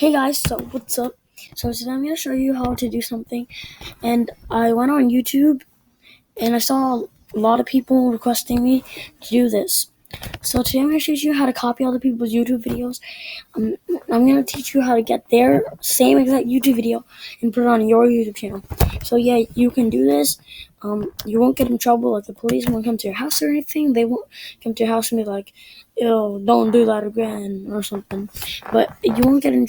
Hey guys, so what's up? So today I'm going to show you how to do something, and I went on YouTube and I saw a lot of people requesting me to do this. So today I'm going to teach you how to copy other people's YouTube videos. I'm going to teach you how to get their same exact YouTube video and put it on your YouTube channel. So yeah, you can do this. You won't get in trouble. Like the police won't come to your house or anything. They won't come to your house and be like, "Ew, don't do that again" or something. But you won't get in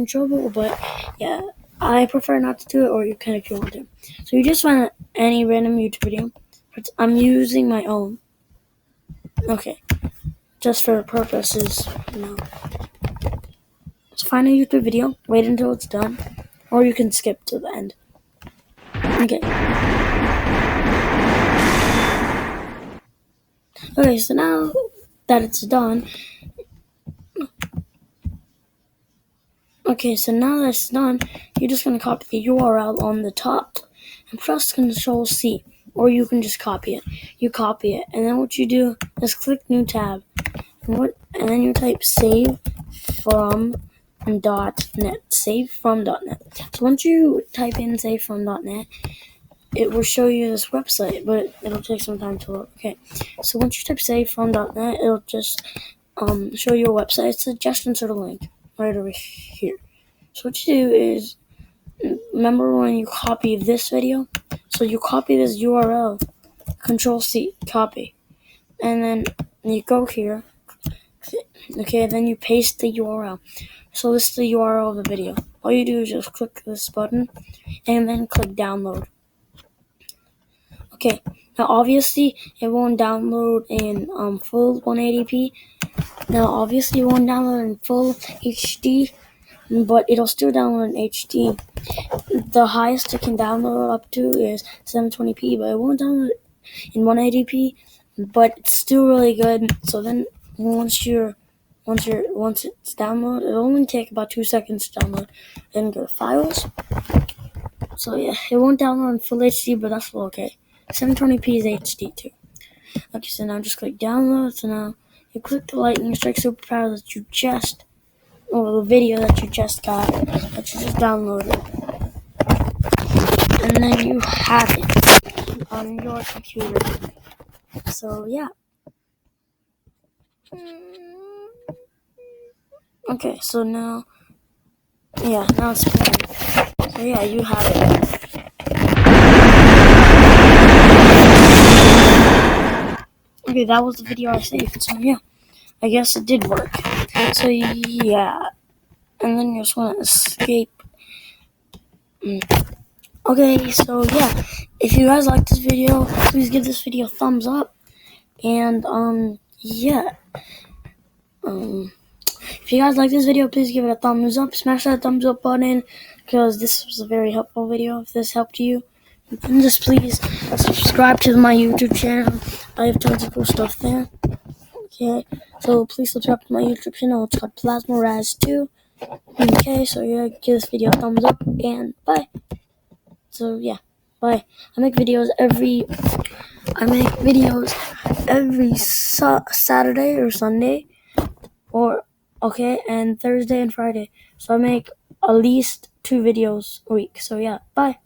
trouble. But yeah, I prefer not to do it, or you can if you want to. So you just find any random YouTube video. I'm using my own. Okay, just for purposes, no. So find a YouTube video, wait until it's done, or you can skip to the end. Okay. Okay, so now that it's done, you're just going to copy the URL on the top and press Control C, or you can just copy it. You copy it, and then what you do is click New Tab, and then you type save from .net. Save from .net. So once you type in save from .net, it will show you this website, but it'll take some time to load. Okay, so once you type save from .net, it'll just show you a website. It's just insert a link right over here. So what you do is, remember when you copy this video? So you copy this URL, Control C, copy, and then you go here. Okay, then you paste the URL. So this is the URL of the video. All you do is just click this button and then click download. Okay, now obviously it won't download in full 180p. Now obviously it won't download in full HD, but it'll still download in HD. The highest it can download up to is 720p, but it won't download in 180p. But it's still really good. So then once it's downloaded, it'll only take about 2 seconds to download. Then go to files. So yeah, it won't download in full HD, but that's okay. 720p is HD too. Okay, so now just click download. So now you click the lightning strike superpower the video that you just got, that you just downloaded, and then you have it on your computer. So yeah. Okay, so now it's playing. So yeah, you have it. Okay, that was the video I saved. So yeah, I guess it did work. So yeah, and then you just want to escape. Okay, so yeah, if you guys like this video, please give this video a thumbs up. And if you guys like this video, please give it a thumbs up. Smash that thumbs up button, because this was a very helpful video. If this helped you, then just please subscribe to my YouTube channel. I have tons of cool stuff there. Okay, so please subscribe to my YouTube channel. It's called Plasma Raz 2. Okay, so yeah, give this video a thumbs up, and bye. So yeah, bye. I make videos every Saturday or Sunday, and Thursday and Friday. So I make at least 2 videos a week. So yeah, bye.